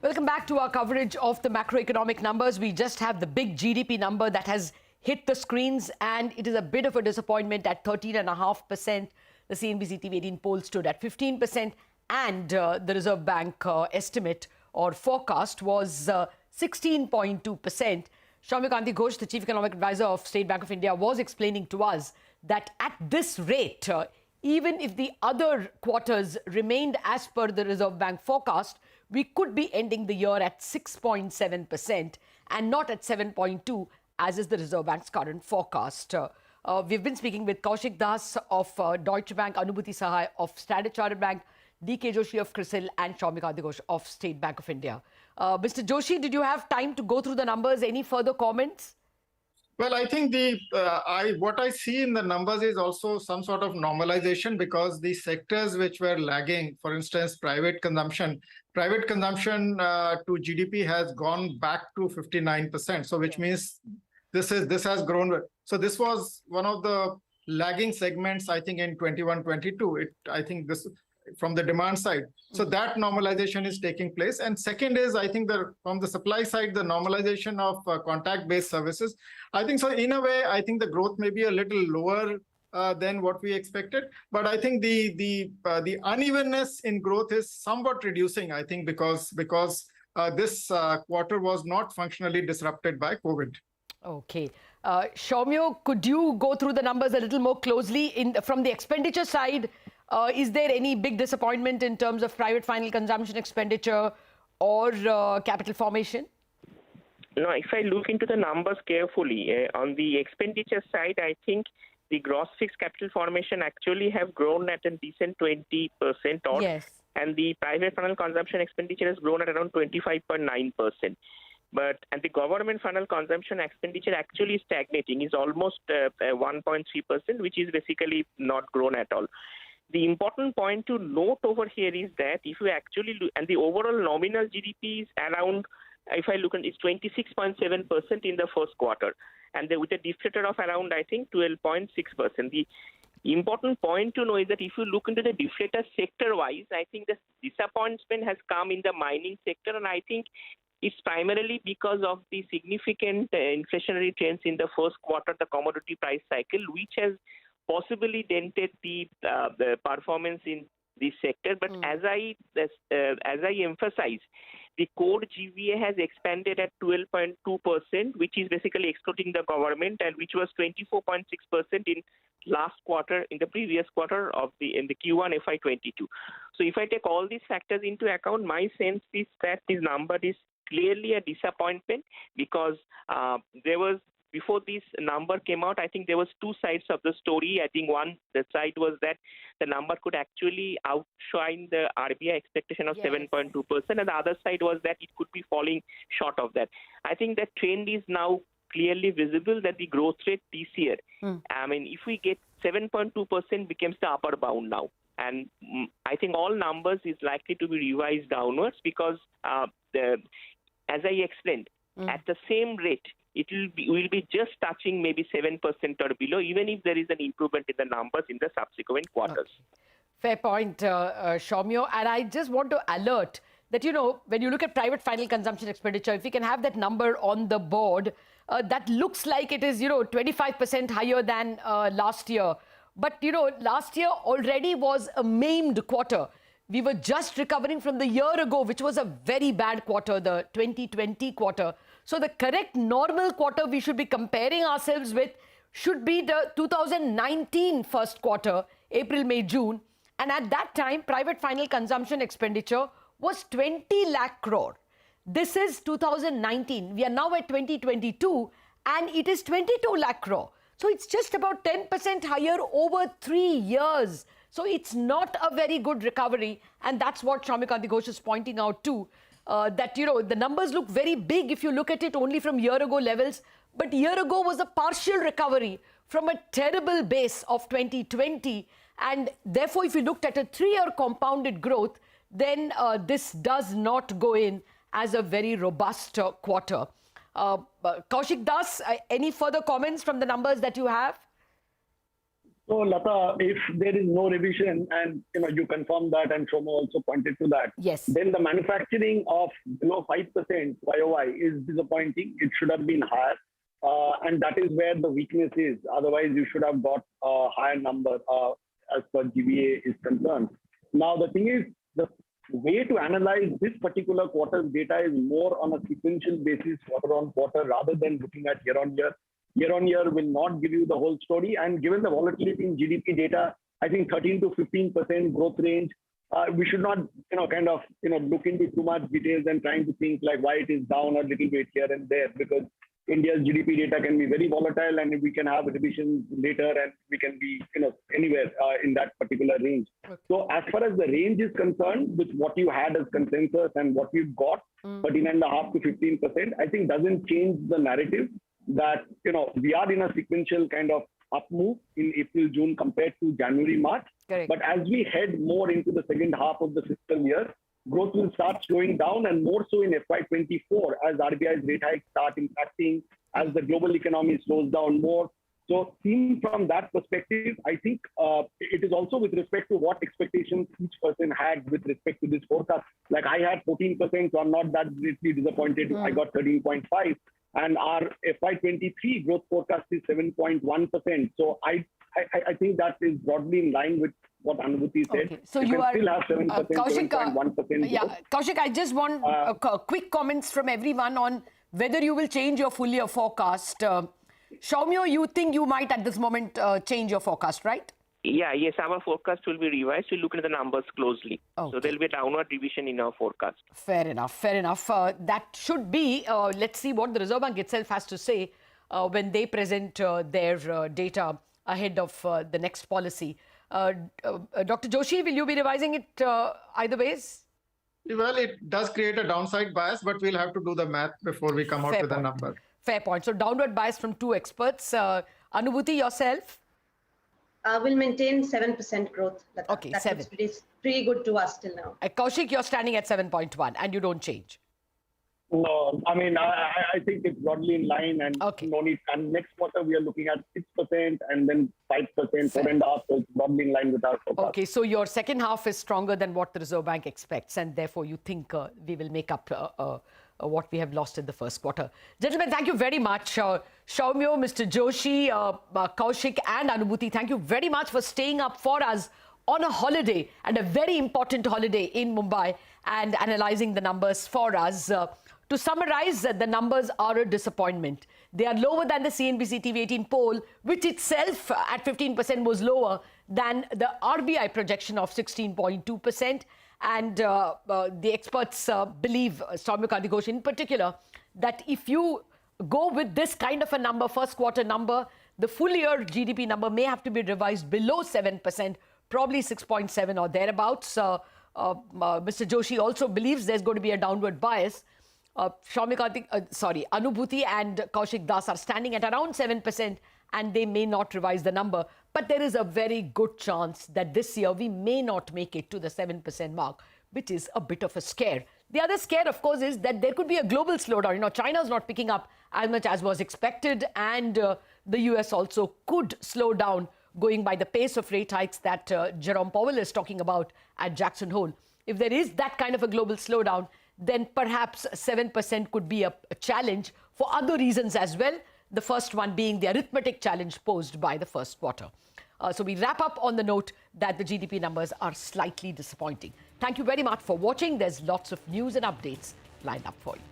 Welcome back to our coverage of the macroeconomic numbers. We just have the big GDP number that has hit the screens, and it is a bit of a disappointment at 13.5%. The CNBC-TV18 poll stood at 15%, and the Reserve Bank estimate or forecast was 16.2%. Soumya Ghosh, the Chief Economic Advisor of State Bank of India, was explaining to us that at this rate, even if the other quarters remained as per the Reserve Bank forecast, we could be ending the year at 6.7% and not at 7.2%, as is the Reserve Bank's current forecast. We've been speaking with Kaushik Das of Deutsche Bank, Anubhuti Sahai of Standard Chartered Bank, D.K. Joshi of CRISIL, and Soumya Ghosh of State Bank of India. Mr. Joshi, did you have time to go through the numbers? Any further comments? Well, I think what I see in the numbers is also some sort of normalization, because the sectors which were lagging, for instance, private consumption to GDP has gone back to 59%. So which means this has grown. So this was one of the lagging segments, I think, in 21-22. I think this from the demand side. So that normalization is taking place. And second is, I think, from the supply side, the normalization of contact-based services. I think so. In a way, I think the growth may be a little lower than what we expected. But I think the unevenness in growth is somewhat reducing, I think, because this quarter was not functionally disrupted by COVID. Okay. Soumya, could you go through the numbers a little more closely? From the expenditure side, is there any big disappointment in terms of private final consumption expenditure or capital formation? No, if I look into the numbers carefully, on the expenditure side, I think the gross fixed capital formation actually have grown at a decent 20% odd. Yes. And the private final consumption expenditure has grown at around 25.9%. And the government final consumption expenditure actually is stagnating, is almost 1.3%, which is basically not grown at all. The important point to note over here is that if you actually look, and the overall nominal GDP is around, if I look at, it's 26.7% in the first quarter, and with a deflator of around, I think, 12.6%. The important point to know is that if you look into the deflator sector-wise, I think the disappointment has come in the mining sector, and I think it's primarily because of the significant inflationary trends in the first quarter, the commodity price cycle, which has possibly dented the performance in this sector. But as I emphasize, the core GVA has expanded at 12.2%, which is basically excluding the government, and which was 24.6% in last quarter, in the previous quarter in the Q1 FY22. So if I take all these factors into account, my sense is that this number is clearly a disappointment, because there was, before this number came out, I think there was two sides of the story. I think the side was that the number could actually outshine the RBI expectation of 7.2%, and the other side was that it could be falling short of that. I think that trend is now clearly visible, that the growth rate this year, I mean, if we get 7.2% becomes the upper bound now. And I think all numbers is likely to be revised downwards, because as I explained, at the same rate, will be just touching maybe 7% or below, even if there is an improvement in the numbers in the subsequent quarters. Okay. Fair point, Soumya. And I just want to alert that, you know, when you look at private final consumption expenditure, if we can have that number on the board, that looks like it is, 25% higher than last year. But, last year already was a maimed quarter. We were just recovering from the year ago, which was a very bad quarter, the 2020 quarter. So the correct normal quarter we should be comparing ourselves with should be the 2019 first quarter, April, May, June. And at that time, private final consumption expenditure was 20 lakh crore. This is 2019. We are now at 2022, and it is 22 lakh crore. So it's just about 10% higher over 3 years. So it's not a very good recovery. And that's what Soumya Ghosh is pointing out too. That, the numbers look very big if you look at it only from year ago levels. But year ago was a partial recovery from a terrible base of 2020. And therefore, if you looked at a 3-year compounded growth, then this does not go in as a very robust quarter. Kaushik Das, any further comments from the numbers that you have? So, Latha, if there is no revision and you confirm that, and Shomo also pointed to that, Yes. then the manufacturing of below 5% YOY is disappointing. It should have been higher. And that is where the weakness is. Otherwise, you should have got a higher number as per GBA is concerned. Now, the thing is, the way to analyze this particular quarter's data is more on a sequential basis, quarter on quarter, rather than looking at year on year. Year on year will not give you the whole story. And given the volatility in GDP data, I think 13 to 15% growth range, we should not, look into too much details and trying to think like why it is down a little bit here and there, because India's GDP data can be very volatile and we can have revisions later and we can be, anywhere in that particular range. Okay. So as far as the range is concerned, with what you had as consensus and what you've got, 13.5 to 15%, I think doesn't change the narrative that, we are in a sequential kind of up move in April, June compared to January, March. Correct. But as we head more into the second half of the fiscal year, growth will start slowing down, and more so in FY24 as RBI's rate hikes start impacting, as the global economy slows down more. So seen from that perspective, I think it is also with respect to what expectations each person had with respect to this forecast. Like I had 14%, so I'm not that greatly disappointed. I got 13.5. And our FY23 growth forecast is 7.1%. So I think that is broadly in line with what Anubhuti said. Okay. So you are still have 7%, Kaushik, 7.1%. yeah, Kaushik, I just want quick comments from everyone on whether you will change your full year forecast. Soumya, you think you might at this moment change your forecast, right? Yes, our forecast will be revised. We'll look at the numbers closely. Okay. So there'll be a downward revision in our forecast. Fair enough, fair enough. That should be, let's see what the Reserve Bank itself has to say when they present their data ahead of the next policy. Dr. Joshi, will you be revising it either ways? Well, it does create a downside bias, but we'll have to do the math before we come out with a number. Fair point. So downward bias from two experts. Anubhuti, yourself? We'll maintain 7% growth. Okay, that 7. Looks pretty good to us till now. Kaushik, you're standing at 7.1 and you don't change. No, I mean, I think it's broadly in line and no need. And next quarter, we are looking at 6% and then 5%, 4.5%. So it's broadly in line with our forecast. Okay, so your second half is stronger than what the Reserve Bank expects, and therefore you think we will make up what we have lost in the first quarter. Gentlemen, thank you very much. Soumya, Mr. Joshi, Kaushik and Anubhuti, thank you very much for staying up for us on a holiday, and a very important holiday in Mumbai, and analysing the numbers for us. To summarize, the numbers are a disappointment. They are lower than the CNBC-TV18 poll, which itself at 15% was lower than the RBI projection of 16.2%. And the experts believe, Soumya Ghosh in particular, that if you go with this kind of a number, first quarter number, the full year GDP number may have to be revised below 7%, probably 6.7 or thereabouts. Mr. Joshi also believes there's going to be a downward bias. Anubhuti and Kaushik Das are standing at around 7%, and they may not revise the number. But there is a very good chance that this year we may not make it to the 7% mark, which is a bit of a scare. The other scare, of course, is that there could be a global slowdown. China's not picking up as much as was expected, and the US also could slow down, going by the pace of rate hikes that Jerome Powell is talking about at Jackson Hole. If there is that kind of a global slowdown, then perhaps 7% could be a challenge for other reasons as well. The first one being the arithmetic challenge posed by the first quarter. So we wrap up on the note that the GDP numbers are slightly disappointing. Thank you very much for watching. There's lots of news and updates lined up for you.